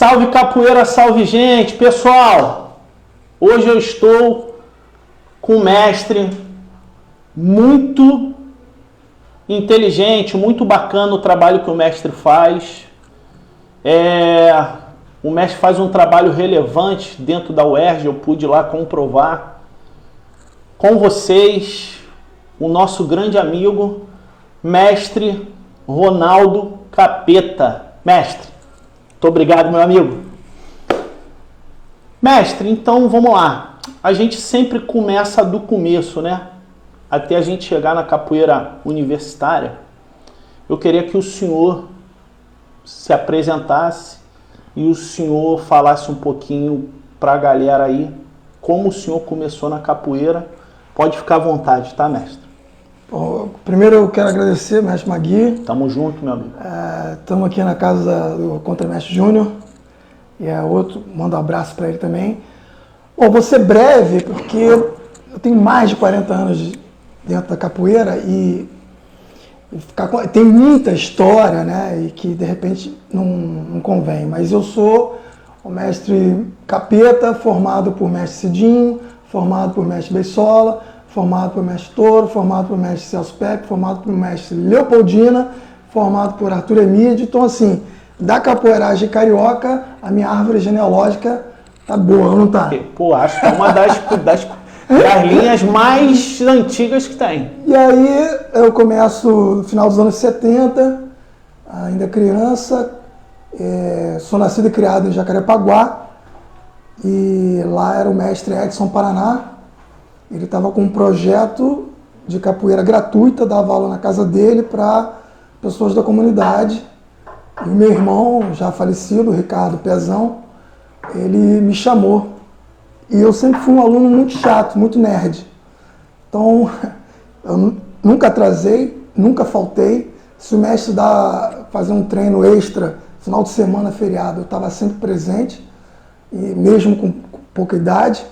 salve capoeira, salve gente, pessoal! Hoje eu estou com um mestre muito inteligente, muito bacana o trabalho que o mestre faz. O mestre faz um trabalho relevante dentro da UERJ, eu pude ir lá comprovar. Com vocês, o nosso grande amigo, mestre Ronaldo Capeta. Mestre, muito obrigado, meu amigo. Mestre, então vamos lá. A gente sempre começa do começo, né? Até a gente chegar na capoeira universitária. Eu queria que o senhor se apresentasse e o senhor falasse um pouquinho para a galera aí como o senhor começou na capoeira. Pode ficar à vontade, tá, mestre? Bom, primeiro eu quero agradecer, mestre Magui. Tamo junto, meu amigo. Estamos aqui na casa do Contramestre Júnior. E mando um abraço para ele também. Bom, vou ser breve, porque eu tenho mais de 40 anos dentro da capoeira e tem muita história, né? E que de repente não convém. Mas eu sou o mestre Capeta, formado por mestre Cidinho, formado por mestre Beissola, formado por mestre Toro, formado por mestre Celso Pepe, formado por mestre Leopoldina, formado por Arthur Emídio. Então, assim, da capoeiragem carioca, a minha árvore genealógica tá boa, não tá? Pô, acho que é uma das linhas mais antigas que tem. E aí eu começo no final dos anos 70, ainda criança, sou nascido e criado em Jacarepaguá, e lá era o mestre Edson Paraná. Ele estava com um projeto de capoeira gratuita, dava aula na casa dele para pessoas da comunidade. E o meu irmão, já falecido, Ricardo Pezão, ele me chamou. E eu sempre fui um aluno muito chato, muito nerd. Então, eu nunca atrasei, nunca faltei. Se o mestre fazer um treino extra, final de semana, feriado, eu estava sempre presente, e mesmo com pouca idade.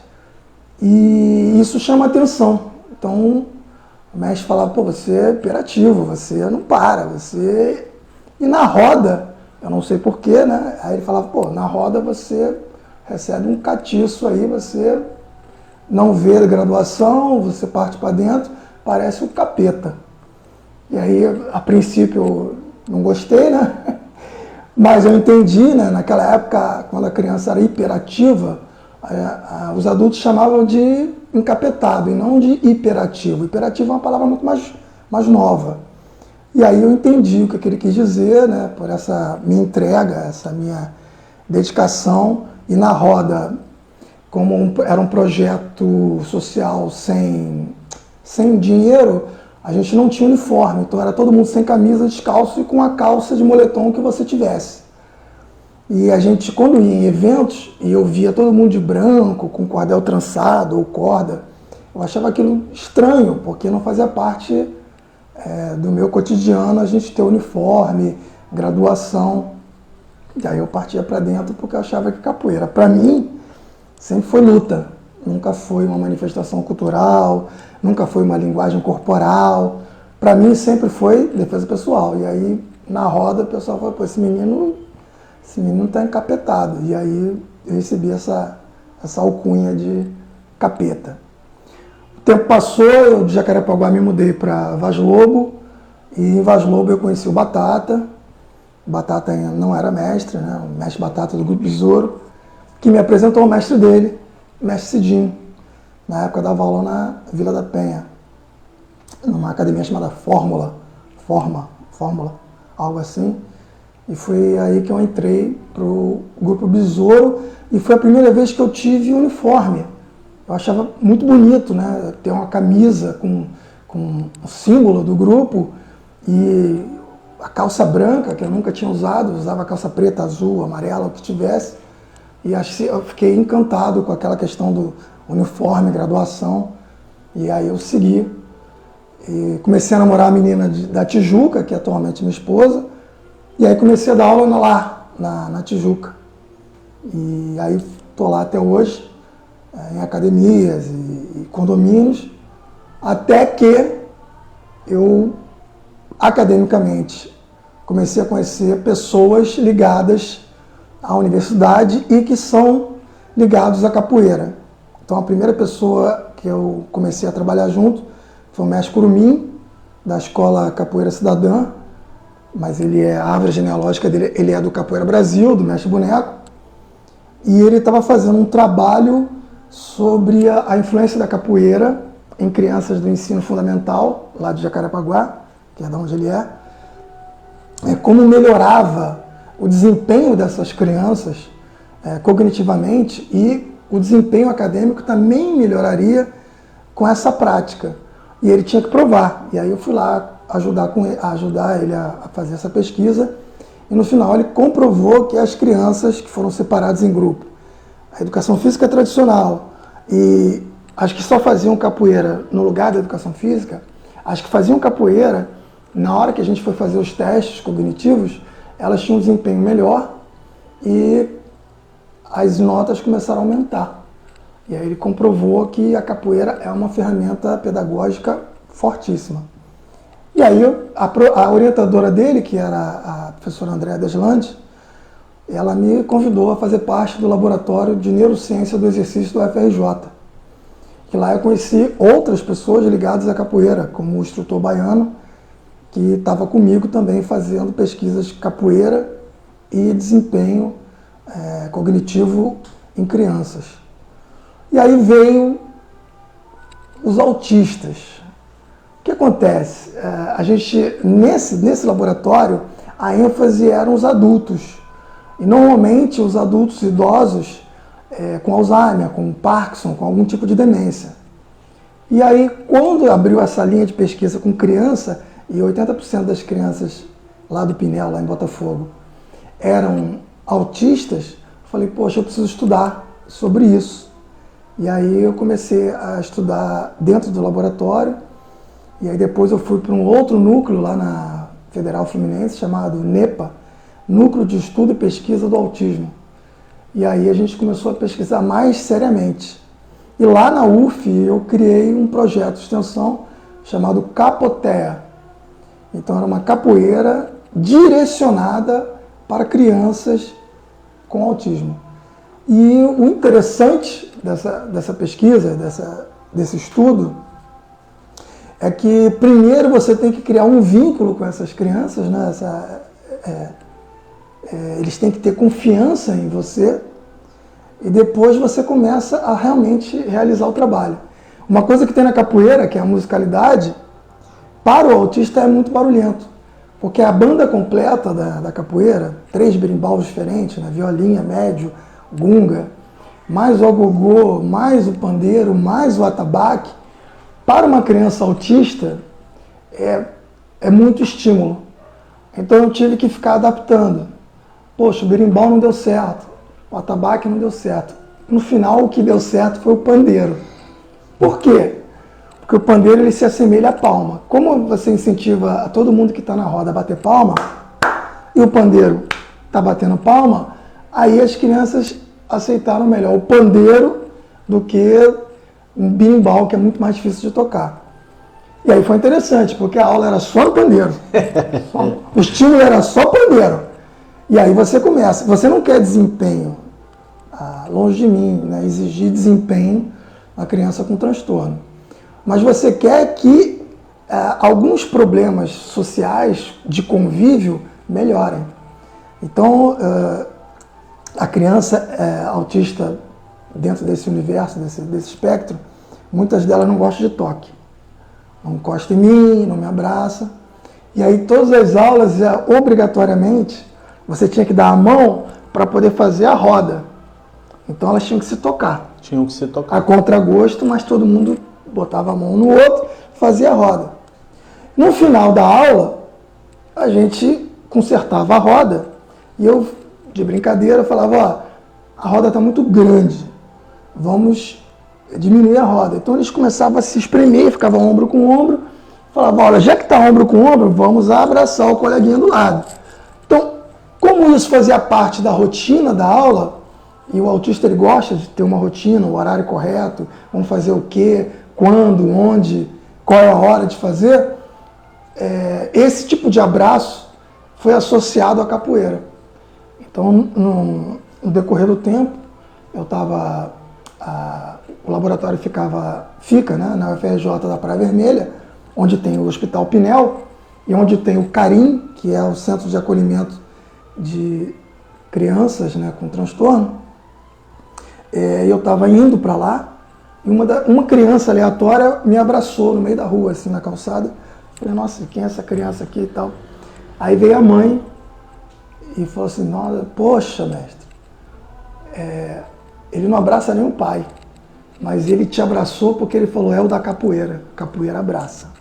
E isso chama atenção. Então, o mestre falava, pô, você é hiperativo, você não para, você... E na roda, eu não sei porquê, né? Aí ele falava, pô, na roda você recebe um catiço aí, você não vê a graduação, você parte para dentro, parece um capeta. E aí, a princípio, eu não gostei, né? Mas eu entendi, né? Naquela época, quando a criança era hiperativa, os adultos chamavam de encapetado e não de hiperativo. Hiperativo é uma palavra muito mais nova. E aí eu entendi o que ele quis dizer, né, por essa minha entrega, essa minha dedicação. E na roda, como era um projeto social sem dinheiro, a gente não tinha uniforme. Então era todo mundo sem camisa, descalço e com a calça de moletom que você tivesse. E a gente, quando ia em eventos, e eu via todo mundo de branco, com cordel trançado ou corda, eu achava aquilo estranho, porque não fazia parte do meu cotidiano a gente ter uniforme, graduação. E aí eu partia para dentro porque eu achava que capoeira, para mim, sempre foi luta. Nunca foi uma manifestação cultural, nunca foi uma linguagem corporal. Para mim sempre foi defesa pessoal. E aí na roda o pessoal falou, pô, esse menino está encapetado. E aí eu recebi essa alcunha de capeta. O tempo passou, eu de Jacarepaguá me mudei para Vaz Lobo, e em Vaz Lobo eu conheci o Batata. O Batata não era mestre, né? O mestre Batata do Grupo Besouro, que me apresentou ao mestre dele, o mestre Cidinho. Na época eu dava aula na Vila da Penha, numa academia chamada Fórmula, algo assim. E foi aí que eu entrei para o Grupo Besouro e foi a primeira vez que eu tive uniforme. Eu achava muito bonito, né? Ter uma camisa com o símbolo do grupo e a calça branca, que eu nunca tinha usado, usava calça preta, azul, amarela, o que tivesse. E eu fiquei encantado com aquela questão do uniforme, graduação. E aí eu segui. E comecei a namorar a menina da Tijuca, que é atualmente minha esposa. E aí comecei a dar aula lá, na Tijuca. E aí estou lá até hoje, em academias e condomínios, até que eu, academicamente, comecei a conhecer pessoas ligadas à universidade e que são ligados à capoeira. Então a primeira pessoa que eu comecei a trabalhar junto foi o mestre Curumim, da Escola Capoeira Cidadã, mas a árvore genealógica dele, ele é do Capoeira Brasil, do mestre Boneco, e ele estava fazendo um trabalho sobre a influência da capoeira em crianças do ensino fundamental, lá de Jacarepaguá, que é de onde ele é, como melhorava o desempenho dessas crianças cognitivamente, e o desempenho acadêmico também melhoraria com essa prática. E ele tinha que provar. E aí eu fui lá ajudar ele a fazer essa pesquisa, e no final ele comprovou que as crianças que foram separadas em grupo, a educação física tradicional e as que só faziam capoeira no lugar da educação física, as que faziam capoeira, na hora que a gente foi fazer os testes cognitivos, elas tinham um desempenho melhor e as notas começaram a aumentar. E aí ele comprovou que a capoeira é uma ferramenta pedagógica fortíssima. E aí a orientadora dele, que era a professora Andréa Deslandes, ela me convidou a fazer parte do laboratório de neurociência do exercício do FRJ. E lá eu conheci outras pessoas ligadas à capoeira, como o instrutor baiano, que estava comigo também fazendo pesquisas de capoeira e desempenho cognitivo em crianças. E aí veio os autistas. O que acontece? A gente, nesse laboratório, a ênfase eram os adultos. E normalmente os adultos idosos com Alzheimer, com Parkinson, com algum tipo de demência. E aí, quando abriu essa linha de pesquisa com criança, e 80% das crianças lá do Pinel, lá em Botafogo, eram autistas, eu falei, poxa, eu preciso estudar sobre isso. E aí eu comecei a estudar dentro do laboratório, e aí depois eu fui para um outro núcleo lá na Federal Fluminense, chamado NEPA, Núcleo de Estudo e Pesquisa do Autismo. E aí a gente começou a pesquisar mais seriamente. E lá na UF eu criei um projeto de extensão chamado Capotea. Então era uma capoeira direcionada para crianças com autismo. E o interessante dessa pesquisa, desse estudo, é que primeiro você tem que criar um vínculo com essas crianças, né? Eles têm que ter confiança em você, e depois você começa a realmente realizar o trabalho. Uma coisa que tem na capoeira, que é a musicalidade, para o autista é muito barulhento, porque a banda completa da capoeira, 3 berimbaus diferentes, né? Violinha, médio, gunga, mais o agogô, mais o pandeiro, mais o atabaque, para uma criança autista é muito estímulo. Então eu tive que ficar adaptando. Poxa, o berimbau não deu certo, o atabaque não deu certo. No final, o que deu certo foi o pandeiro. Por quê? Porque o pandeiro ele se assemelha à palma. Como você incentiva a todo mundo que está na roda a bater palma, e o pandeiro está batendo palma, aí as crianças aceitaram melhor o pandeiro do que um berimbau, que é muito mais difícil de tocar. E aí foi interessante, porque a aula era só no pandeiro. O estímulo era só pandeiro. E aí você começa. Você não quer desempenho, longe de mim, né? Exigir desempenho na criança com transtorno. Mas você quer que alguns problemas sociais de convívio melhorem. Então, a criança autista, dentro desse universo, desse espectro, muitas delas não gostam de toque. Não encosta em mim, não me abraça. E aí todas as aulas, obrigatoriamente, você tinha que dar a mão para poder fazer a roda. Então elas tinham que se tocar. Tinham que se tocar. A contragosto, mas todo mundo botava a mão no outro, fazia a roda. No final da aula, a gente consertava a roda. E eu, de brincadeira, falava, ó, a roda está muito grande, vamos diminuir a roda. Então eles começavam a se espremer, ficavam ombro com ombro, falavam, olha, já que está ombro com ombro, vamos abraçar o coleguinha do lado. Então, como isso fazia parte da rotina da aula, e o autista ele gosta de ter uma rotina, o horário correto, vamos fazer o quê, quando, onde, qual é a hora de fazer, esse tipo de abraço foi associado à capoeira. Então, no decorrer do tempo, o laboratório fica, né, na UFRJ da Praia Vermelha, onde tem o Hospital Pinel e onde tem o CARIM, que é o Centro de Acolhimento de Crianças, né, com transtorno. Eu estava indo para lá e uma criança aleatória me abraçou no meio da rua, assim, na calçada. Falei, nossa, quem é essa criança aqui e tal? Aí veio a mãe e falou assim, nossa, poxa, mestre, ele não abraça nem o pai, mas ele te abraçou porque ele falou, é o da capoeira abraça.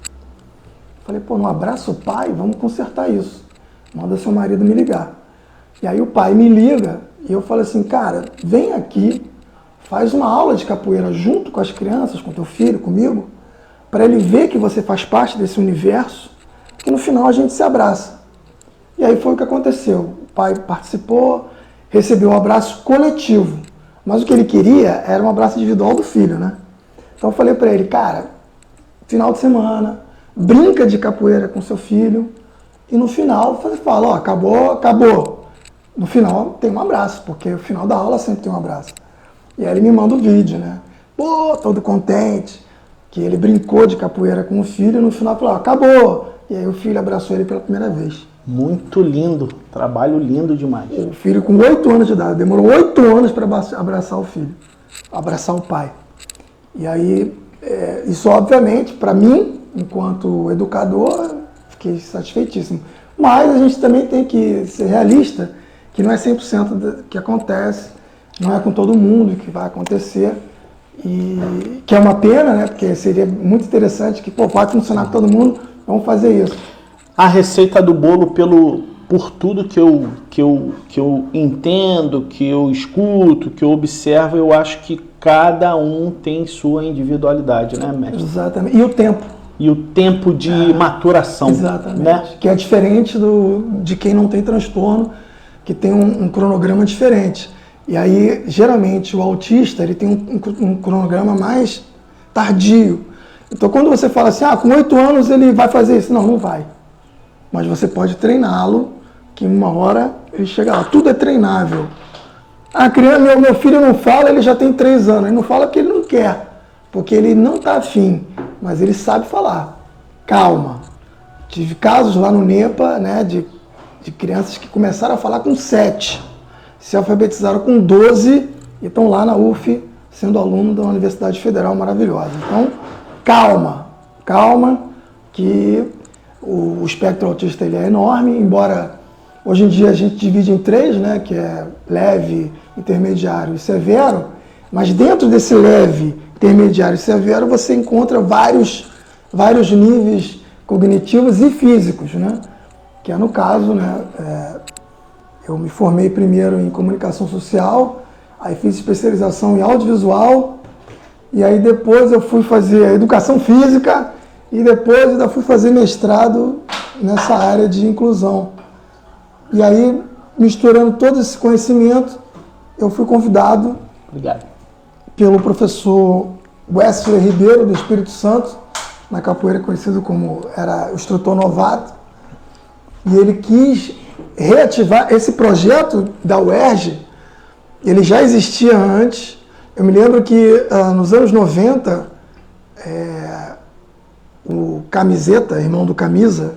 Falei, pô, não abraça o pai? Vamos consertar isso. Manda seu marido me ligar. E aí o pai me liga e eu falei assim, cara, vem aqui, faz uma aula de capoeira junto com as crianças, com teu filho, comigo, para ele ver que você faz parte desse universo, que no final a gente se abraça. E aí foi o que aconteceu. O pai participou, recebeu um abraço coletivo, mas o que ele queria era um abraço individual do filho, né? Então eu falei para ele, cara, final de semana, brinca de capoeira com seu filho e no final você fala, ó, acabou. No final tem um abraço, porque no final da aula sempre tem um abraço. E aí ele me manda o vídeo, né? Pô, todo contente, que ele brincou de capoeira com o filho e no final falou, ó, acabou. E aí o filho abraçou ele pela primeira vez. Muito lindo, trabalho lindo demais. O filho com 8 anos de idade, demorou 8 anos para abraçar o filho, abraçar o pai. E aí, isso obviamente, para mim, enquanto educador, fiquei satisfeitíssimo. Mas a gente também tem que ser realista, que não é 100% do que acontece, não é com todo mundo que vai acontecer, e que é uma pena, né? Porque seria muito interessante que, pô, pode funcionar com todo mundo, vamos fazer isso. A receita do bolo, por tudo que eu entendo, que eu escuto, que eu observo, eu acho que cada um tem sua individualidade, né, mestre? Exatamente. E o tempo. E o tempo de maturação. Exatamente. Né? Que é diferente de quem não tem transtorno, que tem um cronograma diferente. E aí, geralmente, o autista ele tem um cronograma mais tardio. Então, quando você fala assim, com 8 anos ele vai fazer isso. Não vai. Mas você pode treiná-lo, que uma hora ele chega lá. Tudo é treinável. A criança, meu filho não fala, ele já tem 3 anos. Ele não fala porque ele não quer, porque ele não está afim, mas ele sabe falar. Calma. Tive casos lá no NEPA, né, de crianças que começaram a falar com 7, se alfabetizaram com 12 e estão lá na UF, sendo aluno da Universidade Federal maravilhosa. Então, calma, que o espectro autista ele é enorme, embora hoje em dia a gente divide em 3, né, que é leve, intermediário e severo, mas dentro desse leve, intermediário e severo você encontra vários níveis cognitivos e físicos, né, que é no caso, né, eu me formei primeiro em comunicação social, aí fiz especialização em audiovisual, e aí depois eu fui fazer educação física, e depois ainda fui fazer mestrado nessa área de inclusão. E aí, misturando todo esse conhecimento, eu fui convidado pelo professor Wesley Ribeiro, do Espírito Santo, na capoeira conhecido como, era o instrutor novato, e ele quis reativar esse projeto da UERJ. Ele já existia antes. Eu me lembro que nos anos 90, o Camiseta, irmão do Camisa,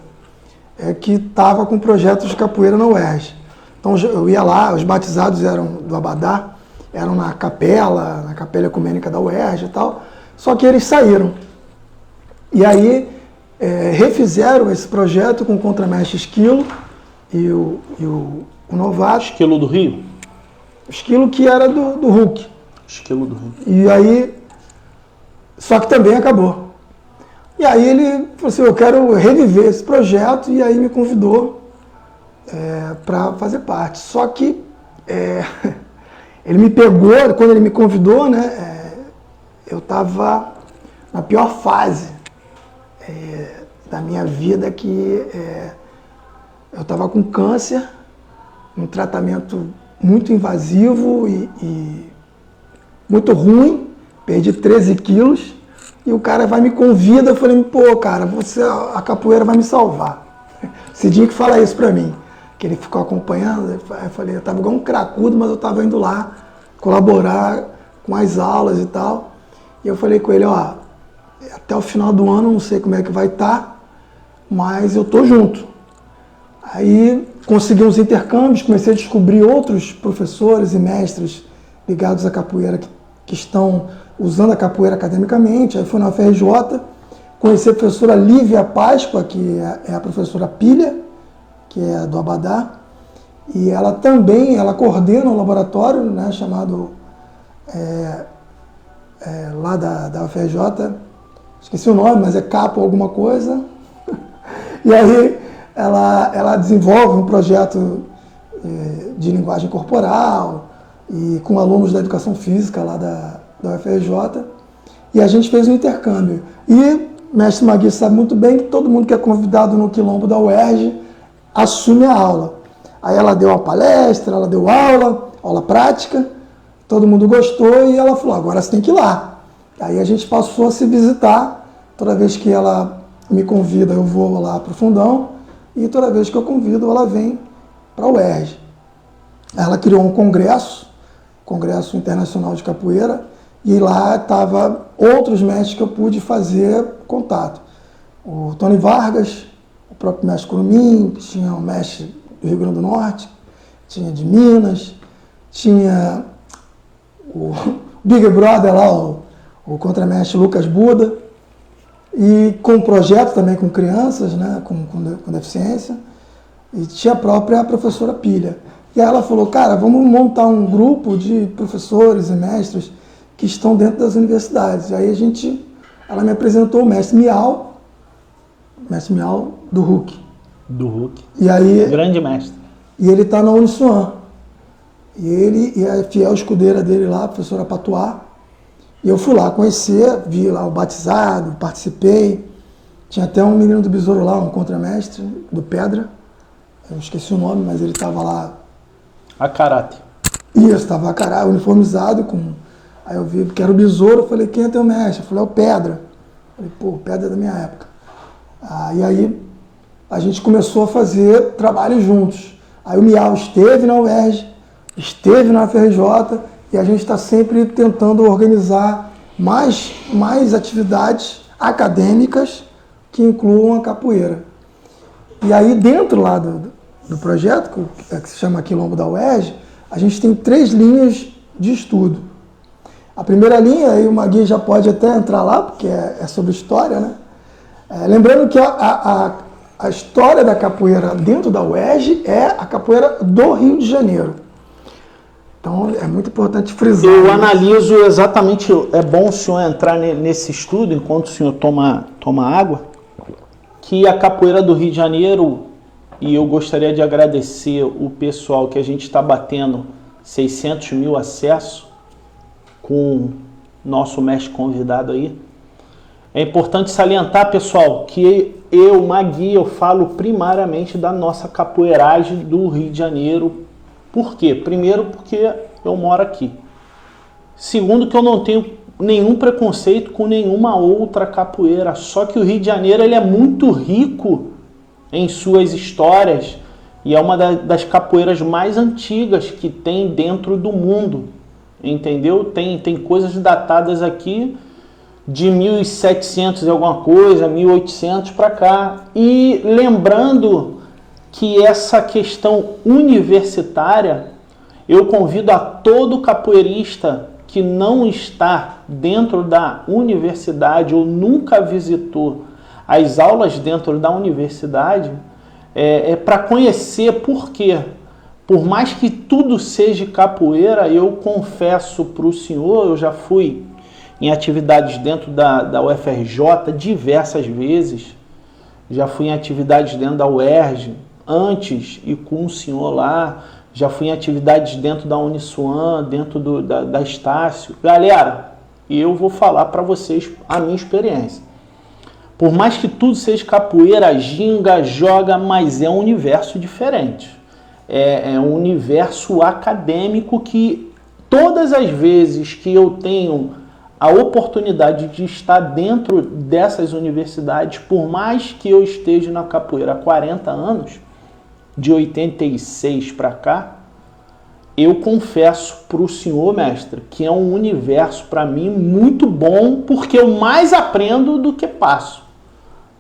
que estava com projetos de capoeira na UERJ. Então eu ia lá, os batizados eram do Abadá, eram na capela ecumênica da UERJ e tal, só que eles saíram. E aí refizeram esse projeto com o contramestre Esquilo e o novato. Esquilo do Rio? Esquilo que era do Hulk. Esquilo do Rio. E aí, só que também acabou. E aí ele falou assim, eu quero reviver esse projeto, e aí me convidou para fazer parte. Só que ele me pegou, quando ele me convidou, né, eu estava na pior fase da minha vida, que eu estava com câncer, um tratamento muito invasivo e muito ruim, perdi 13 quilos, e o cara me convida, eu falei, pô, cara, a capoeira vai me salvar. Cidinho que fala isso pra mim. que ele ficou acompanhando. Eu falei, eu estava igual um cracudo, mas eu estava indo lá colaborar com as aulas e tal. E eu falei com ele, ó, até o final do ano não sei como é que vai estar, mas eu tô junto. Aí consegui uns intercâmbios, comecei a descobrir outros professores e mestres ligados à capoeira que estão usando a capoeira academicamente. Aí fui na UFRJ, conheci a professora Lívia Páscoa, que é a professora Pilha, que é do Abadá, e ela também, ela coordena um laboratório, né, chamado lá da UFRJ, esqueci o nome, mas é Capo alguma coisa, e aí ela desenvolve um projeto de linguagem corporal, e com alunos da educação física lá da UFRJ, e a gente fez um intercâmbio. E mestre Magui sabe muito bem que todo mundo que é convidado no quilombo da UERJ assume a aula. Aí ela deu uma palestra, ela deu aula prática, todo mundo gostou e ela falou, agora você tem que ir lá. Aí a gente passou a se visitar, toda vez que ela me convida eu vou lá para o Fundão e toda vez que eu convido ela vem para a UERJ. Ela criou um Congresso Internacional de Capoeira, e lá estavam outros mestres que eu pude fazer contato. O Tony Vargas, o próprio mestre Curumim, tinha o mestre do Rio Grande do Norte, tinha de Minas, tinha o Big Brother lá, o contramestre Lucas Buda, e com um projeto também com crianças, né, com deficiência, e tinha a própria professora Pilha. E aí ela falou, cara, vamos montar um grupo de professores e mestres que estão dentro das universidades. E aí ela me apresentou o mestre Miau do RUC. Do RUC. E aí, grande mestre. E ele está na Uniswan. E a fiel escudeira dele lá, a professora Patuá. E eu fui lá conhecer, vi lá o batizado, participei. Tinha até um menino do Besouro lá, um contramestre, do Pedra. Eu esqueci o nome, mas ele estava lá. A caráter. Isso, estava a caráter, uniformizado com... Aí eu vi que era o Besouro, eu falei, quem é teu mestre? Eu falei, é o Pedra. Eu falei, pô, o Pedra é da minha época. E aí a gente começou a fazer trabalho juntos. Aí o Miau esteve na UERJ, esteve na UFRJ, e a gente está sempre tentando organizar mais atividades acadêmicas que incluam a capoeira. E aí dentro lá do projeto, que se chama Quilombo da UERJ, a gente tem 3 linhas de estudo. A primeira linha, aí o Magui já pode até entrar lá, porque é sobre história, né? Lembrando que a história da capoeira dentro da UERJ é a capoeira do Rio de Janeiro. Então é muito importante frisar. Eu analiso exatamente, é bom o senhor entrar nesse estudo, enquanto o senhor toma água, que a capoeira do Rio de Janeiro, e eu gostaria de agradecer o pessoal que a gente está batendo 600 mil acessos, com nosso mestre convidado aí. É importante salientar, pessoal, que Magui, eu falo primariamente da nossa capoeiragem do Rio de Janeiro. Por quê? Primeiro, porque eu moro aqui. Segundo, que eu não tenho nenhum preconceito com nenhuma outra capoeira. Só que o Rio de Janeiro ele é muito rico em suas histórias e é uma das capoeiras mais antigas que tem dentro do mundo. Entendeu? Tem coisas datadas aqui de 1700 e alguma coisa, 1800 para cá. E lembrando que essa questão universitária, eu convido a todo capoeirista que não está dentro da universidade ou nunca visitou as aulas dentro da universidade, para conhecer por quê. Por mais que tudo seja capoeira, eu confesso para o senhor, eu já fui em atividades dentro da UFRJ diversas vezes, já fui em atividades dentro da UERJ, antes e com o senhor lá, já fui em atividades dentro da Uniswan, dentro da Estácio. Galera, eu vou falar para vocês a minha experiência. Por mais que tudo seja capoeira, ginga, joga, mas é um universo diferente. É um universo acadêmico que todas as vezes que eu tenho a oportunidade de estar dentro dessas universidades, por mais que eu esteja na capoeira há 40 anos, de 86 para cá, eu confesso para o senhor, mestre, que é um universo para mim muito bom, porque eu mais aprendo do que passo.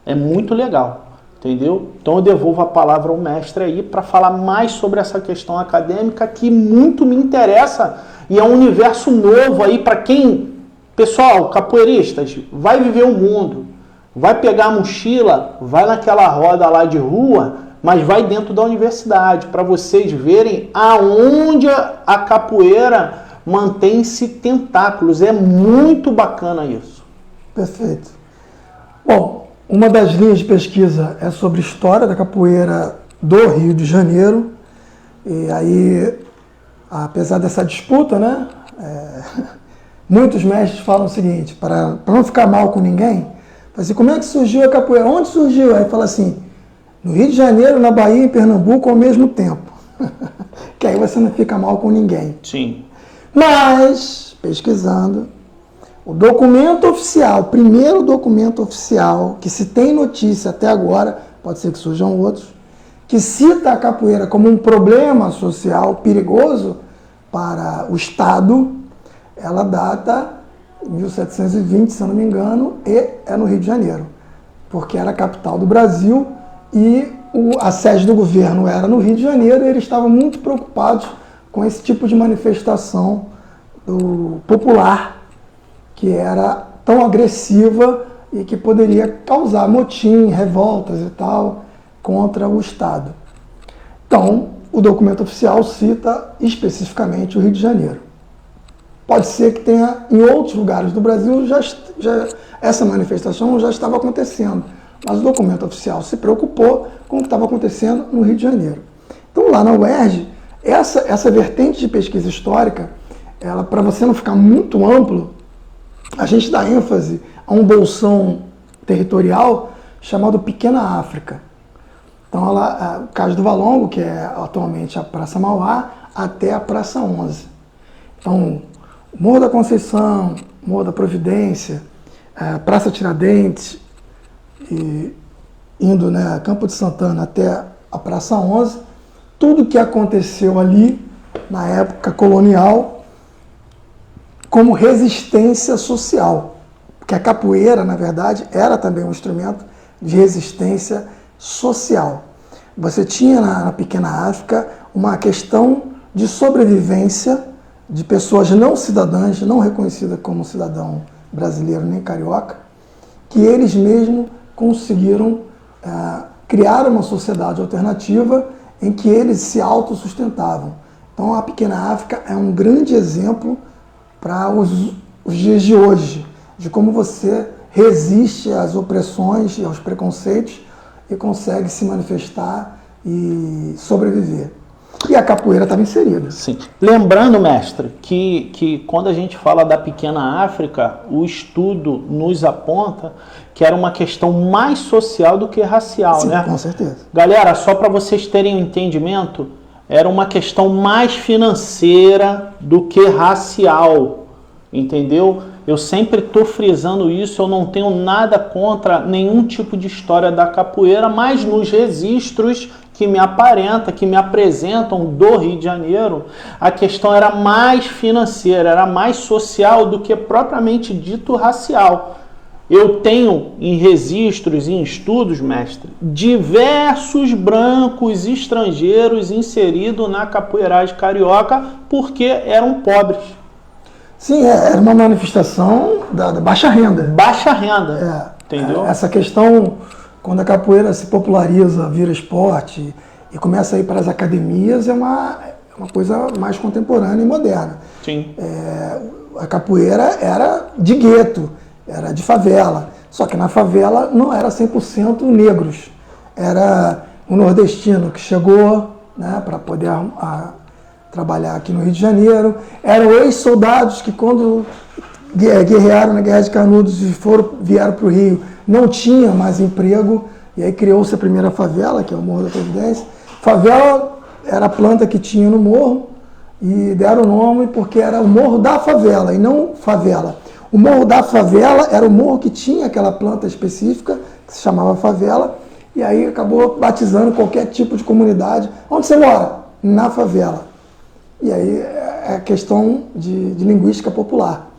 É muito legal, entendeu? Então eu devolvo a palavra ao mestre aí para falar mais sobre essa questão acadêmica que muito me interessa e é um universo novo aí para quem, pessoal, capoeiristas, vai viver o mundo, vai pegar a mochila, vai naquela roda lá de rua, mas vai dentro da universidade, para vocês verem aonde a capoeira mantém-se tentáculos. É muito bacana isso. Perfeito. Bom, uma das linhas de pesquisa é sobre história da capoeira do Rio de Janeiro. E aí, apesar dessa disputa, né, muitos mestres falam o seguinte, para não ficar mal com ninguém, assim, como é que surgiu a capoeira? Onde surgiu? Aí fala assim, no Rio de Janeiro, na Bahia e em Pernambuco ao mesmo tempo. Que aí você não fica mal com ninguém. Sim. Mas, pesquisando, o documento oficial, o primeiro documento oficial que se tem notícia até agora, pode ser que surjam outros, que cita a capoeira como um problema social perigoso para o Estado, ela data 1720, se eu não me engano, e é no Rio de Janeiro, porque era a capital do Brasil e a sede do governo era no Rio de Janeiro e eles estavam muito preocupados com esse tipo de manifestação popular que era tão agressiva e que poderia causar motim, revoltas e tal contra o Estado. Então, o documento oficial cita especificamente o Rio de Janeiro. Pode ser que tenha em outros lugares do Brasil essa manifestação já estava acontecendo, mas o documento oficial se preocupou com o que estava acontecendo no Rio de Janeiro. Então, lá na UERJ, essa vertente de pesquisa histórica, para você não ficar muito amplo, a gente dá ênfase a um bolsão territorial chamado Pequena África. Então, o Cais do Valongo, que é atualmente a Praça Mauá, até a Praça 11. Então, Morro da Conceição, Morro da Providência, Praça Tiradentes, e indo, né, Campo de Santana até a Praça 11, tudo que aconteceu ali na época colonial como resistência social, porque a capoeira, na verdade, era também um instrumento de resistência social. Você tinha na Pequena África uma questão de sobrevivência de pessoas não cidadãs, não reconhecidas como cidadão brasileiro nem carioca, que eles mesmos conseguiram criar uma sociedade alternativa em que eles se autossustentavam. Então a Pequena África é um grande exemplo para os dias de hoje, de como você resiste às opressões e aos preconceitos e consegue se manifestar e sobreviver. E a capoeira estava inserida. Sim. Lembrando, mestre, que quando a gente fala da Pequena África, o estudo nos aponta que era uma questão mais social do que racial, Sim, né? Com certeza. Galera, só para vocês terem um entendimento, era uma questão mais financeira do que racial, entendeu? Eu sempre estou frisando isso, eu não tenho nada contra nenhum tipo de história da capoeira, mas nos registros que me aparenta, que me apresentam do Rio de Janeiro, a questão era mais financeira, era mais social do que propriamente dito racial. Eu tenho em registros, em estudos, mestre, diversos brancos estrangeiros inseridos na capoeiragem carioca porque eram pobres. Sim, era uma manifestação da baixa renda. Baixa renda, entendeu? Essa questão, quando a capoeira se populariza, vira esporte e começa a ir para as academias, é uma coisa mais contemporânea e moderna. Sim. A capoeira era de gueto, era de favela. Só que na favela não era 100% negros. Era um nordestino que chegou, né, para poder trabalhar aqui no Rio de Janeiro. Eram ex-soldados que, quando guerrearam na Guerra de Canudos e vieram para o Rio, não tinham mais emprego. E aí criou-se a primeira favela, que é o Morro da Providência. Favela era a planta que tinha no morro e deram o nome porque era o Morro da Favela e não favela. O Morro da Favela era o morro que tinha aquela planta específica, que se chamava favela, e aí acabou batizando qualquer tipo de comunidade. Onde você mora? Na favela. E aí é questão de linguística popular.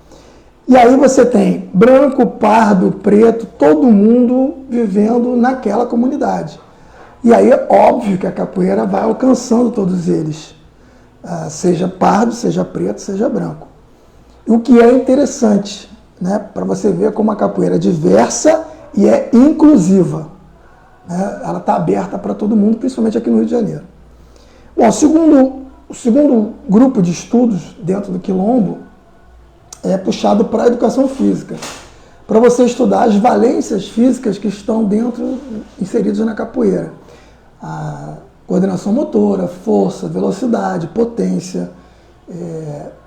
E aí você tem branco, pardo, preto, todo mundo vivendo naquela comunidade. E aí é óbvio que a capoeira vai alcançando todos eles, seja pardo, seja preto, seja branco. O que é interessante, né, para você ver como a capoeira é diversa e é inclusiva. Né? Ela está aberta para todo mundo, principalmente aqui no Rio de Janeiro. Bom, o segundo grupo de estudos dentro do Quilombo é puxado para a educação física, para você estudar as valências físicas que estão inseridas na capoeira. A coordenação motora, força, velocidade, potência.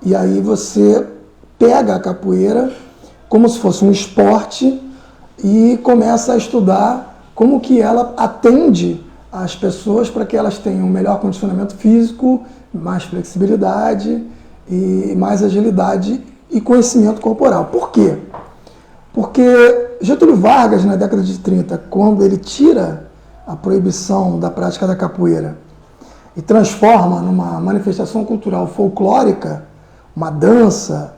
E aí você pega a capoeira como se fosse um esporte e começa a estudar como que ela atende as pessoas para que elas tenham um melhor condicionamento físico, mais flexibilidade e mais agilidade e conhecimento corporal. Por quê? Porque Getúlio Vargas, na década de 30, quando ele tira a proibição da prática da capoeira e transforma numa manifestação cultural folclórica, uma dança,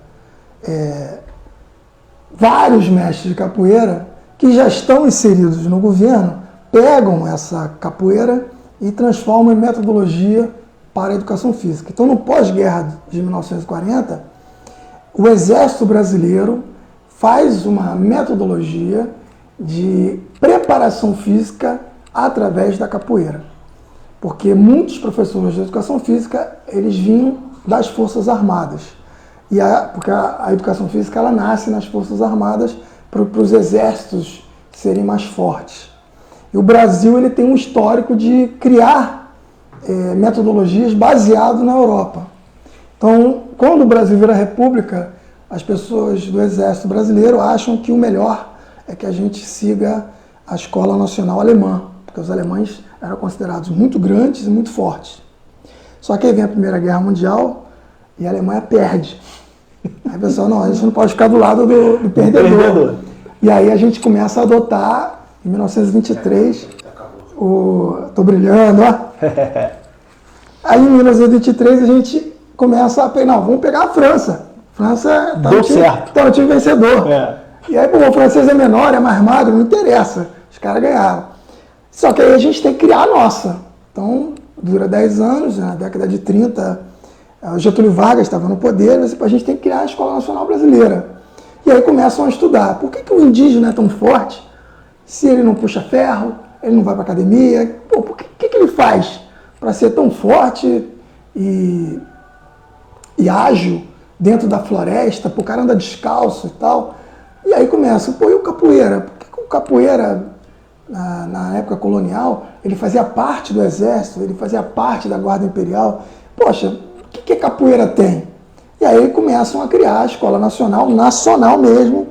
vários mestres de capoeira que já estão inseridos no governo pegam essa capoeira e transformam em metodologia para a educação física. Então, no pós-guerra de 1940, o Exército Brasileiro faz uma metodologia de preparação física através da capoeira. Porque muitos professores de educação física, eles vinham das Forças Armadas. Porque a educação física, ela nasce nas Forças Armadas para os exércitos serem mais fortes. E o Brasil, ele tem um histórico de criar metodologias baseadas na Europa. Então, quando o Brasil vira república, as pessoas do Exército Brasileiro acham que o melhor é que a gente siga a Escola Nacional Alemã, porque os alemães eram considerados muito grandes e muito fortes. Só que aí vem a Primeira Guerra Mundial e a Alemanha perde. Aí o pessoal, não, a gente não pode ficar do lado do perdedor. E aí a gente começa a adotar, em 1923, tô brilhando, ó. Aí em 1923 a gente começa a pegar, não, vamos pegar a França. França tá no time vencedor. E aí, o francês é menor, é mais magro, não interessa. Os caras ganharam. Só que aí a gente tem que criar a nossa. Então, dura 10 anos, na década de 30, o Getúlio Vargas estava no poder, mas a gente tem que criar a Escola Nacional Brasileira. E aí começam a estudar. Por que o indígena é tão forte? Se ele não puxa ferro, ele não vai para academia. Pô, o que ele faz para ser tão forte e ágil dentro da floresta? O cara anda descalço e tal. E aí começa, e o capoeira? Por que o capoeira, na época colonial, ele fazia parte do exército, ele fazia parte da guarda imperial? Poxa, o que a capoeira tem? E aí começam a criar a Escola Nacional mesmo,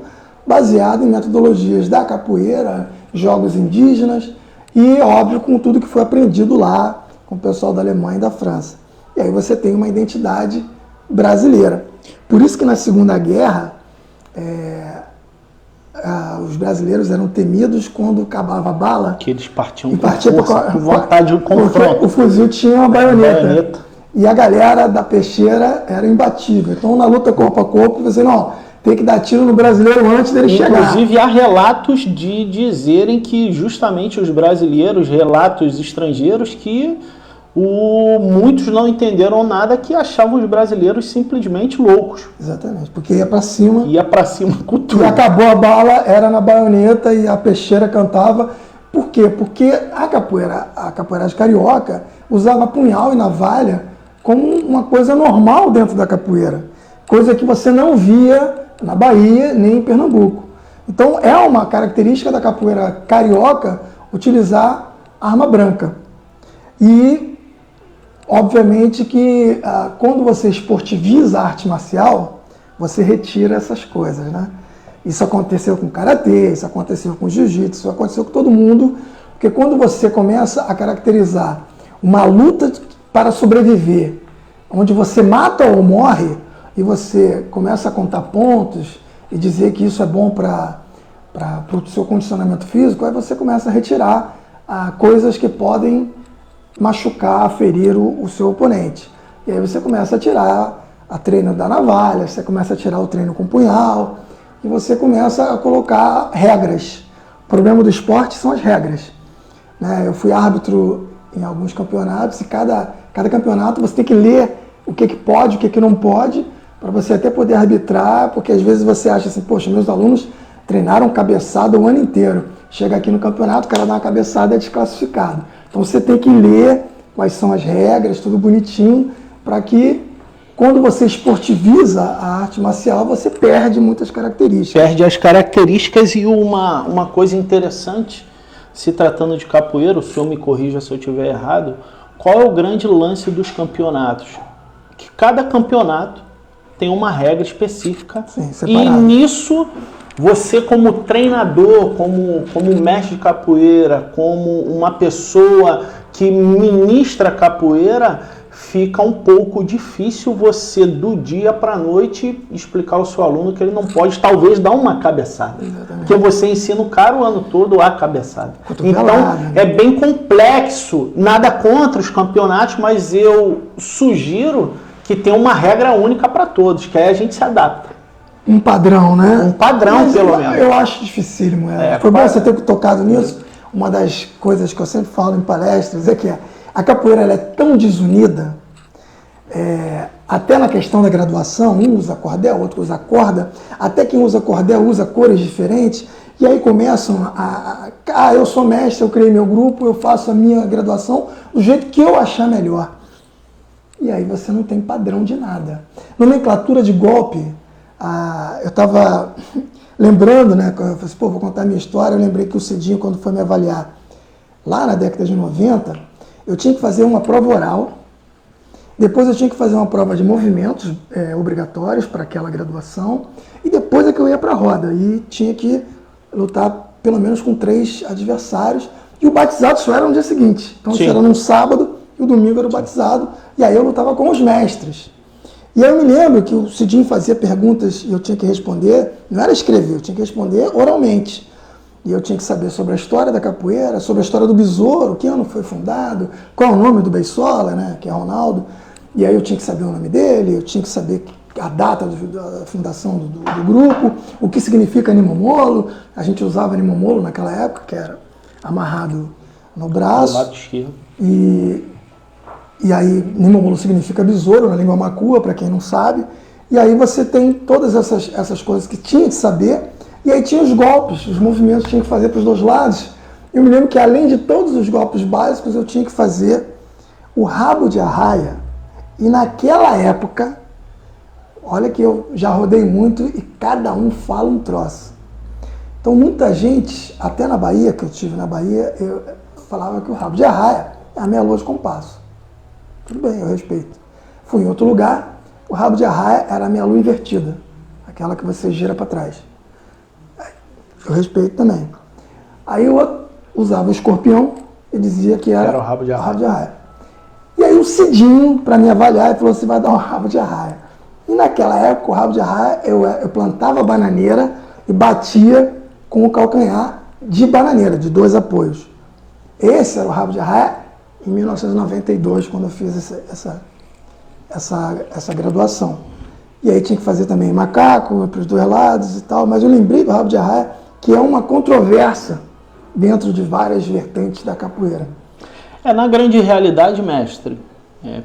baseada em metodologias da capoeira, jogos indígenas e, óbvio, com tudo que foi aprendido lá com o pessoal da Alemanha e da França. E aí você tem uma identidade brasileira. Por isso que na Segunda Guerra, os brasileiros eram temidos quando acabava a bala. Que eles partiam com vontade de confronto. O fuzil tinha uma baioneta. E a galera da peixeira era imbatível. Então, na luta corpo a corpo, você não, tem que dar tiro no brasileiro antes dele chegar. Inclusive, há relatos de dizerem que justamente os brasileiros, relatos estrangeiros, que muitos não entenderam nada, que achavam os brasileiros simplesmente loucos. Exatamente, porque ia pra cima. Ia pra cima com tudo. E acabou a bala, era na baioneta e a peixeira cantava. Por quê? Porque a capoeiragem carioca usava punhal e navalha como uma coisa normal dentro da capoeira. Coisa que você não via na Bahia nem em Pernambuco. Então é uma característica da capoeira carioca utilizar arma branca. E, obviamente, que quando você esportiviza a arte marcial, você retira essas coisas, né? Isso aconteceu com o karatê, isso aconteceu com o jiu-jitsu, isso aconteceu com todo mundo, porque quando você começa a caracterizar uma luta para sobreviver, onde você mata ou morre, e você começa a contar pontos e dizer que isso é bom para o seu condicionamento físico, aí você começa a retirar a coisas que podem machucar, ferir o seu oponente. E aí você começa a tirar a treino da navalha, você começa a tirar o treino com punhal, e você começa a colocar regras. O problema do esporte são as regras, né? Eu fui árbitro em alguns campeonatos, e cada campeonato você tem que ler o que pode, o que não pode, para você até poder arbitrar, porque às vezes você acha assim, poxa, meus alunos treinaram cabeçada o ano inteiro, chega aqui no campeonato, o cara dá uma cabeçada e é desclassificado. Então você tem que ler quais são as regras, tudo bonitinho, para que quando você esportiviza a arte marcial, você perde muitas características. Perde as características. E uma coisa interessante, se tratando de capoeira, o senhor me corrija se eu estiver errado, qual é o grande lance dos campeonatos? Que cada campeonato tem uma regra específica. Sim, e nisso, você como treinador, como mestre de capoeira, como uma pessoa que ministra capoeira, fica um pouco difícil você, do dia para a noite, explicar ao seu aluno que ele não pode, talvez, dar uma cabeçada. Exatamente. Porque você ensina o cara o ano todo a cabeçada. Cotovelada. Então, é bem complexo. Nada contra os campeonatos, mas eu sugiro que tenha uma regra única para todos, que aí a gente se adapta. Um padrão, né? Um padrão, mas pelo menos. Eu acho dificílimo. Foi bom você ter tocado nisso. Uma das coisas que eu sempre falo em palestras é que a capoeira ela é tão desunida, até na questão da graduação, um usa cordel, outro usa corda, até quem usa cordel usa cores diferentes, e aí começam eu sou mestre, eu criei meu grupo, eu faço a minha graduação do jeito que eu achar melhor. E aí você não tem padrão de nada. Nomenclatura de golpe, eu estava lembrando, né, eu falei assim, vou contar a minha história, eu lembrei que o Cidinho, quando foi me avaliar, lá na década de 90, eu tinha que fazer uma prova oral, depois eu tinha que fazer uma prova de movimentos obrigatórios para aquela graduação, e depois é que eu ia para a roda, e tinha que lutar pelo menos com 3 adversários, e o batizado só era no dia seguinte, então isso era num sábado, e o domingo era o batizado, e aí eu lutava com os mestres. E aí eu me lembro que o Cidinho fazia perguntas e eu tinha que responder, não era escrever, eu tinha que responder oralmente. E eu tinha que saber sobre a história da capoeira, sobre a história do besouro, que ano foi fundado, qual é o nome do beisola, né, que é Ronaldo. E aí eu tinha que saber o nome dele, eu tinha que saber a data da fundação do grupo, o que significa nimomolo. A gente usava nimomolo naquela época, que era amarrado no braço. Do lado esquerdo. E aí nimomolo significa besouro na língua macua, para quem não sabe. E aí você tem todas essas coisas que tinha que saber. E aí tinha os golpes, os movimentos que tinha que fazer para os dois lados. Eu me lembro que além de todos os golpes básicos, eu tinha que fazer o rabo de arraia. E naquela época, olha que eu já rodei muito e cada um fala um troço. Então muita gente, até na Bahia, que eu tive na Bahia, eu falava que o rabo de arraia é a meia lua de compasso. Tudo bem, eu respeito. Fui em outro lugar, o rabo de arraia era a meia lua invertida, aquela que você gira para trás. Eu respeito também. Aí o outro usava o escorpião e dizia que era o rabo de arraia. E aí o Cidinho, para me avaliar, ele falou, você vai dar um rabo de arraia. E naquela época, o rabo de arraia, eu plantava a bananeira e batia com o calcanhar de bananeira, de 2 apoios. Esse era o rabo de arraia em 1992, quando eu fiz essa graduação. E aí tinha que fazer também macaco para os 2 lados e tal, mas eu lembrei do rabo de arraia, que é uma controvérsia dentro de várias vertentes da capoeira. Na grande realidade, mestre,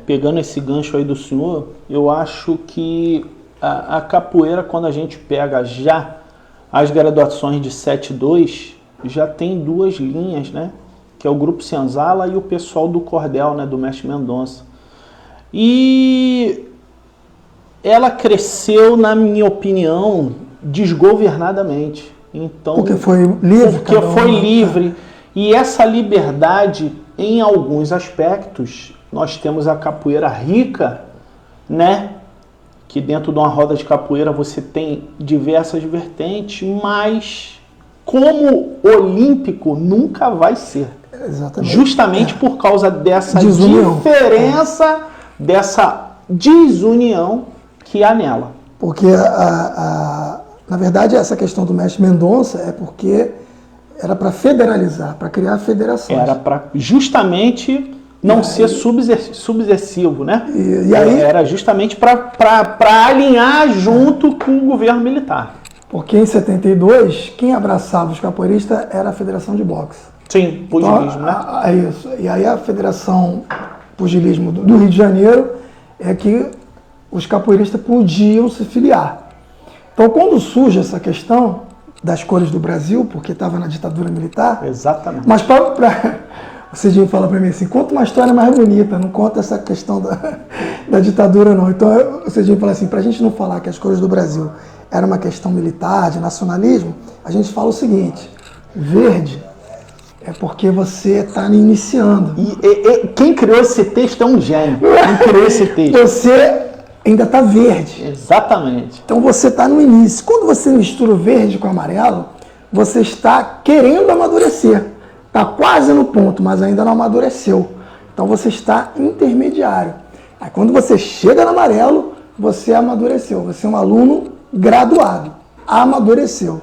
pegando esse gancho aí do senhor, eu acho que a capoeira, quando a gente pega já as graduações de 7-2, já tem 2 linhas, né? Que é o Grupo Senzala e o pessoal do Cordel, né? Do mestre Mendonça. E ela cresceu, na minha opinião, desgovernadamente. Então, porque foi livre? Porque foi livre. E essa liberdade, em alguns aspectos, nós temos a capoeira rica, né? Que dentro de uma roda de capoeira você tem diversas vertentes, mas como olímpico nunca vai ser. Exatamente. Justamente por causa dessa desunião. Diferença, dessa desunião que há nela. Porque, na verdade, essa questão do mestre Mendonça é porque era para federalizar, para criar federações. Era para justamente não ser subversivo, né? E aí, era justamente para alinhar junto com o governo militar. Porque em 72, quem abraçava os capoeiristas era a Federação de Boxe. Sim, pugilismo, né? É isso. E aí a Federação Pugilismo do Rio de Janeiro é que os capoeiristas podiam se filiar. Então, quando surge essa questão das cores do Brasil, porque estava na ditadura militar... Exatamente. Mas o Cidinho fala para mim assim, conta uma história mais bonita, não conta essa questão da ditadura, não. Então, o Cidinho fala assim, para a gente não falar que as cores do Brasil era uma questão militar, de nacionalismo, a gente fala o seguinte, verde é porque você está iniciando. E quem criou esse texto é um gênio. Quem criou esse texto? Você ainda está verde. Exatamente. Então você está no início. Quando você mistura o verde com o amarelo, você está querendo amadurecer. Está quase no ponto, mas ainda não amadureceu. Então você está intermediário. Aí quando você chega no amarelo, você amadureceu. Você é um aluno graduado, amadureceu.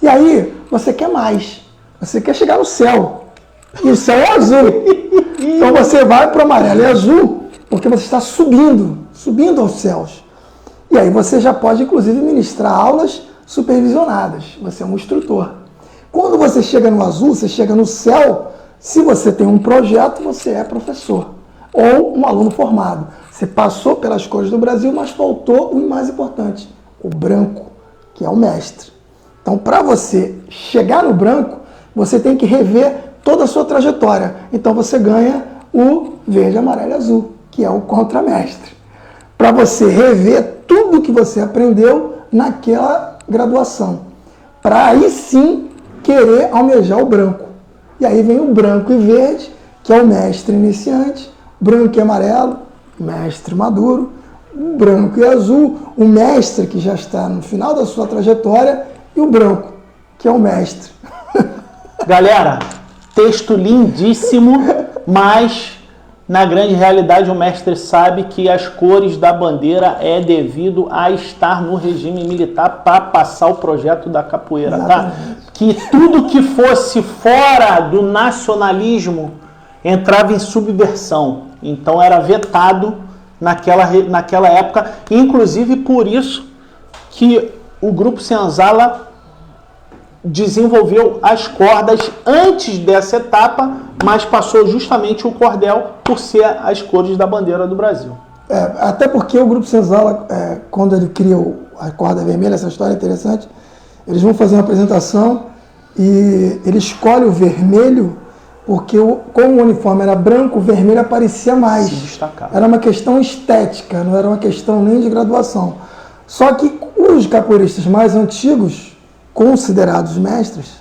E aí você quer mais. Você quer chegar no céu. E o céu é azul. Então você vai para o amarelo e azul, porque você está subindo aos céus. E aí você já pode, inclusive, ministrar aulas supervisionadas. Você é um instrutor. Quando você chega no azul, você chega no céu, se você tem um projeto, você é professor. Ou um aluno formado. Você passou pelas cores do Brasil, mas faltou o mais importante, o branco, que é o mestre. Então, para você chegar no branco, você tem que rever toda a sua trajetória. Então, você ganha o verde, amarelo e azul, que é o contramestre. Para você rever tudo que você aprendeu naquela graduação. Para aí sim querer almejar o branco. E aí vem o branco e verde, que é o mestre iniciante, branco e amarelo, mestre maduro, branco e azul, o mestre que já está no final da sua trajetória e o branco, que é o mestre. Galera, texto lindíssimo, mas na grande realidade o mestre sabe que as cores da bandeira é devido a estar no regime militar para passar o projeto da capoeira, tá? Que tudo que fosse fora do nacionalismo entrava em subversão. Então era vetado naquela época, inclusive por isso que o Grupo Senzala desenvolveu as cordas antes dessa etapa, mas passou justamente o cordel por ser as cores da bandeira do Brasil. Até porque o Grupo Senzala, quando ele cria a corda vermelha, essa história é interessante, eles vão fazer uma apresentação e ele escolhe o vermelho porque como o uniforme era branco, o vermelho aparecia mais. Se destacava. Era uma questão estética, não era uma questão nem de graduação. Só que os capoeiristas mais antigos, considerados mestres,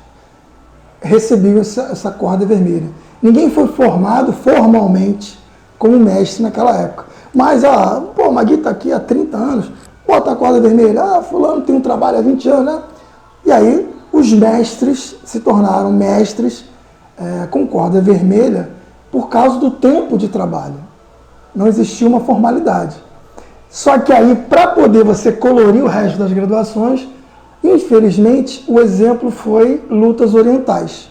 recebiam essa corda vermelha. Ninguém foi formado formalmente como mestre naquela época. Mas, o Magui está aqui há 30 anos, bota a corda vermelha, fulano tem um trabalho há 20 anos, né? E aí os mestres se tornaram mestres com corda vermelha por causa do tempo de trabalho. Não existia uma formalidade. Só que aí, para poder você colorir o resto das graduações, infelizmente, o exemplo foi lutas orientais.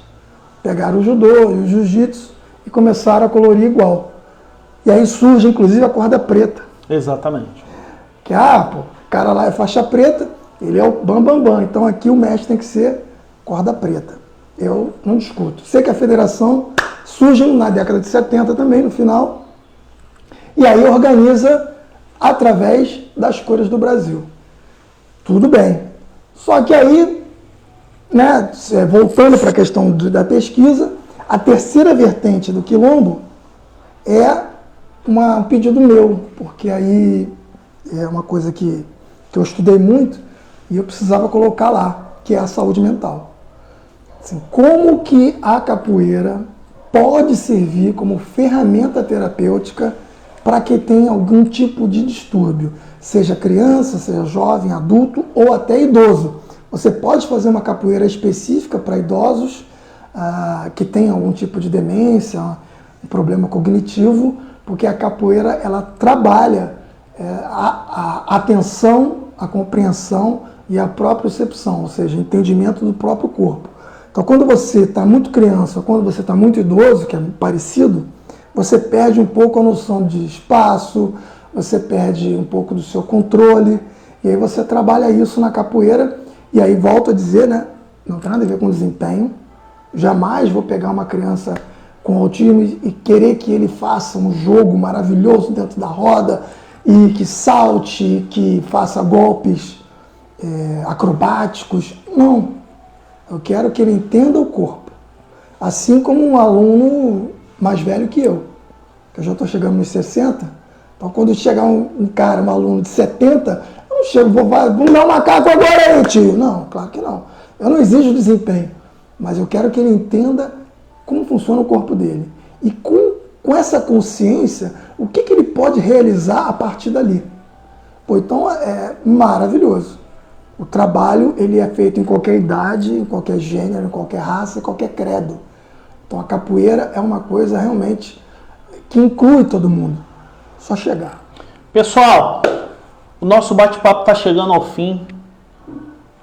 Pegaram o judô e o jiu-jitsu e começaram a colorir igual. E aí surge, inclusive, a corda preta. Exatamente. Que, o cara lá é faixa preta, ele é o bam. Então aqui o mestre tem que ser corda preta. Eu não discuto. Sei que a federação surge na década de 70 também, no final, e aí organiza através das cores do Brasil. Tudo bem. Só que aí, né, voltando para a questão da pesquisa, a terceira vertente do quilombo é um pedido meu, porque aí é uma coisa que eu estudei muito e eu precisava colocar lá, que é a saúde mental. Assim, como que a capoeira pode servir como ferramenta terapêutica para quem tem algum tipo de distúrbio, seja criança, seja jovem, adulto ou até idoso. Você pode fazer uma capoeira específica para idosos que têm algum tipo de demência, um problema cognitivo, porque a capoeira ela trabalha a atenção, a compreensão e a propriocepção, ou seja, entendimento do próprio corpo. Então, quando você está muito criança, quando você está muito idoso, que é parecido, você perde um pouco a noção de espaço, você perde um pouco do seu controle, e aí você trabalha isso na capoeira, e aí volto a dizer, né, não tem nada a ver com desempenho, jamais vou pegar uma criança com autismo e querer que ele faça um jogo maravilhoso dentro da roda, e que salte, que faça golpes acrobáticos. Não. Eu quero que ele entenda o corpo. Assim como um aluno mais velho que eu já estou chegando nos 60. Então, quando chegar um cara, um aluno de 70, eu não chego, vamos dar um macaco agora aí, tio. Não, claro que não. Eu não exijo desempenho, mas eu quero que ele entenda como funciona o corpo dele. E com essa consciência, o que ele pode realizar a partir dali. Pô, então é maravilhoso. O trabalho ele é feito em qualquer idade, em qualquer gênero, em qualquer raça, em qualquer credo. Então a capoeira é uma coisa realmente que inclui todo mundo. Só chegar. Pessoal, o nosso bate-papo está chegando ao fim.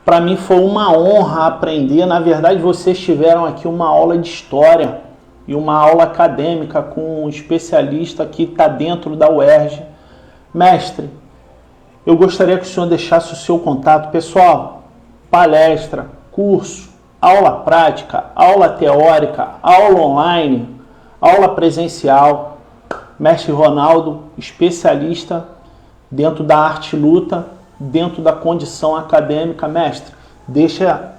Para mim foi uma honra aprender. Na verdade, vocês tiveram aqui uma aula de história e uma aula acadêmica com um especialista que está dentro da UERJ. Mestre, eu gostaria que o senhor deixasse o seu contato. Pessoal, palestra, curso, aula prática, aula teórica, aula online, aula presencial. Mestre Ronaldo, especialista dentro da arte luta, dentro da condição acadêmica. Mestre, deixa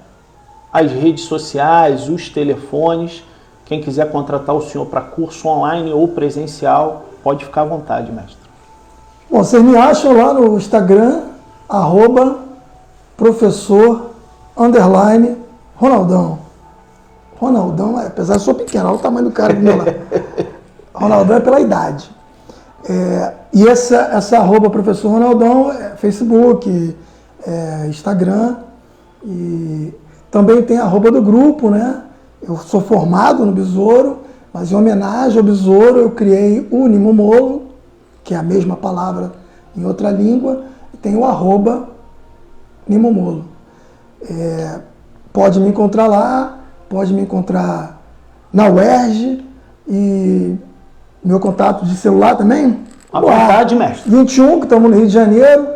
as redes sociais, os telefones. Quem quiser contratar o senhor para curso online ou presencial, pode ficar à vontade, mestre. Bom, vocês me acham lá no Instagram, @professor_Ronaldão. Ronaldão, apesar de eu sou pequeno, olha o tamanho do cara do meu lado. Ronaldão é pela idade. E essa @professor Ronaldão é Facebook, Instagram, e também tem a do grupo, né? Eu sou formado no Besouro, mas em homenagem ao Besouro eu criei o Nimomolo, que é a mesma palavra em outra língua, e tem o @Nimomolo. Pode me encontrar lá, pode me encontrar na UERJ, e meu contato de celular também? À vontade, mestre. 21, que estamos no Rio de Janeiro,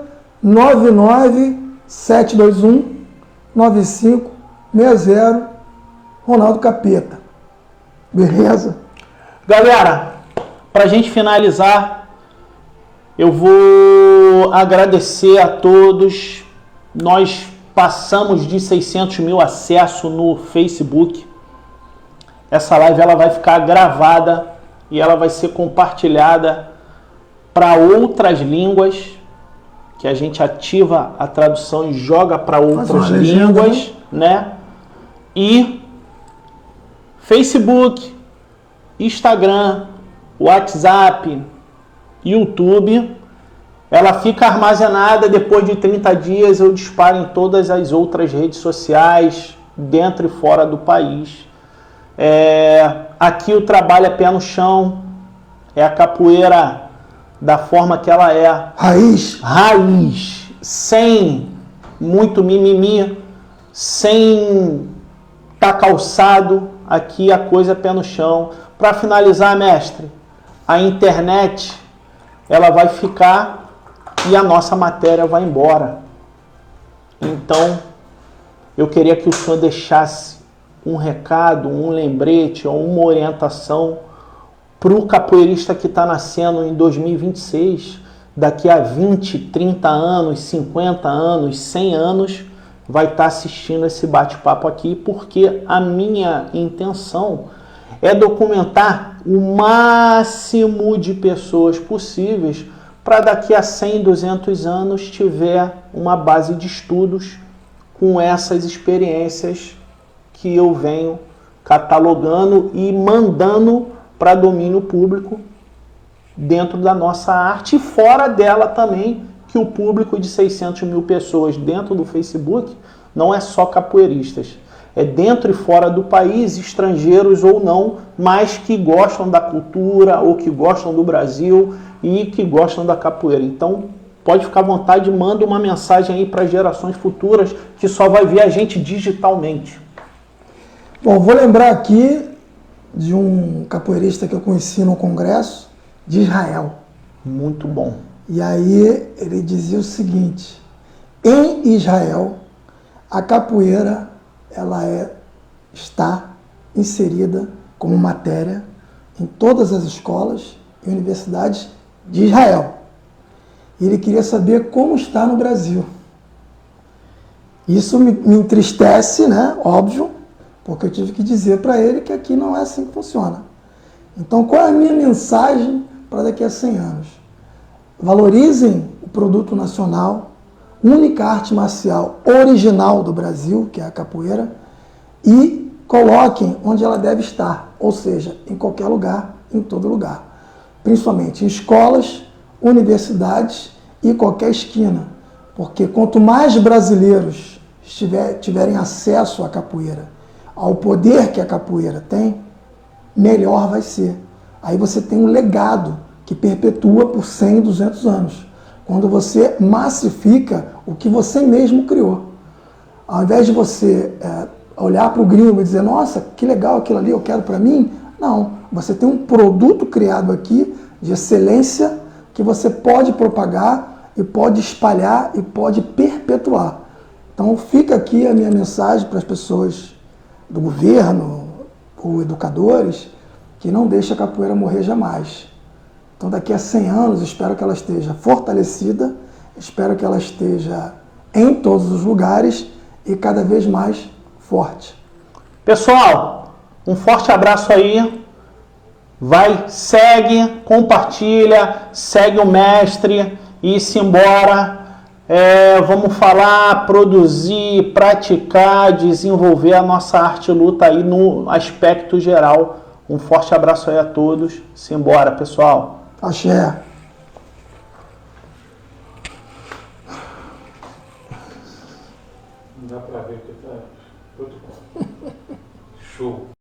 99721-9560, Ronaldo Capeta. Beleza? Galera, para a gente finalizar, eu vou agradecer a todos. Nós passamos de 600 mil acessos no Facebook. Essa live ela vai ficar gravada e ela vai ser compartilhada para outras línguas, que a gente ativa a tradução e joga para outras línguas, né? E Facebook, Instagram, WhatsApp, YouTube, ela fica armazenada. Depois de 30 dias eu disparo em todas as outras redes sociais, dentro e fora do país. Aqui o trabalho é pé no chão, é a capoeira da forma que ela é. Raiz, sem muito mimimi, sem tá calçado. Aqui a coisa é pé no chão. Para finalizar, mestre, a internet ela vai ficar e a nossa matéria vai embora. Então, eu queria que o senhor deixasse um recado, um lembrete ou uma orientação para o capoeirista que está nascendo em 2026, daqui a 20, 30 anos, 50 anos, 100 anos, vai estar assistindo esse bate-papo aqui, porque a minha intenção é documentar o máximo de pessoas possíveis para daqui a 100, 200 anos tiver uma base de estudos com essas experiências que eu venho catalogando e mandando para domínio público dentro da nossa arte e fora dela também, que o público de 600 mil pessoas dentro do Facebook não é só capoeiristas. É dentro e fora do país, estrangeiros ou não, mas que gostam da cultura ou que gostam do Brasil e que gostam da capoeira. Então, pode ficar à vontade, manda uma mensagem aí para gerações futuras que só vai ver a gente digitalmente. Bom, vou lembrar aqui de um capoeirista que eu conheci no congresso de Israel. Muito bom. E aí ele dizia o seguinte: em Israel, a capoeira está inserida como matéria em todas as escolas e universidades de Israel. E ele queria saber como está no Brasil. Isso me entristece, né? Óbvio, porque eu tive que dizer para ele que aqui não é assim que funciona. Então, qual é a minha mensagem para daqui a 100 anos? Valorizem o produto nacional, única arte marcial original do Brasil, que é a capoeira, e coloquem onde ela deve estar, ou seja, em qualquer lugar, em todo lugar. Principalmente em escolas, universidades e qualquer esquina. Porque quanto mais brasileiros tiverem acesso à capoeira, ao poder que a capoeira tem, melhor vai ser. Aí você tem um legado que perpetua por 100, 200 anos. Quando você massifica o que você mesmo criou. Ao invés de você olhar para o gringo e dizer, nossa, que legal aquilo ali, eu quero para mim. Não, você tem um produto criado aqui de excelência que você pode propagar e pode espalhar e pode perpetuar. Então fica aqui a minha mensagem para as pessoas do governo ou educadores que não deixa a capoeira morrer jamais. Então daqui a 100 anos espero que ela esteja fortalecida, espero que ela esteja em todos os lugares e cada vez mais forte. Pessoal, um forte abraço aí. Segue, compartilha, segue o mestre e se embora. Vamos falar, produzir, praticar, desenvolver a nossa arte luta aí no aspecto geral. Um forte abraço aí a todos. Se embora, pessoal. Axé. Não dá pra ver que tá. Show.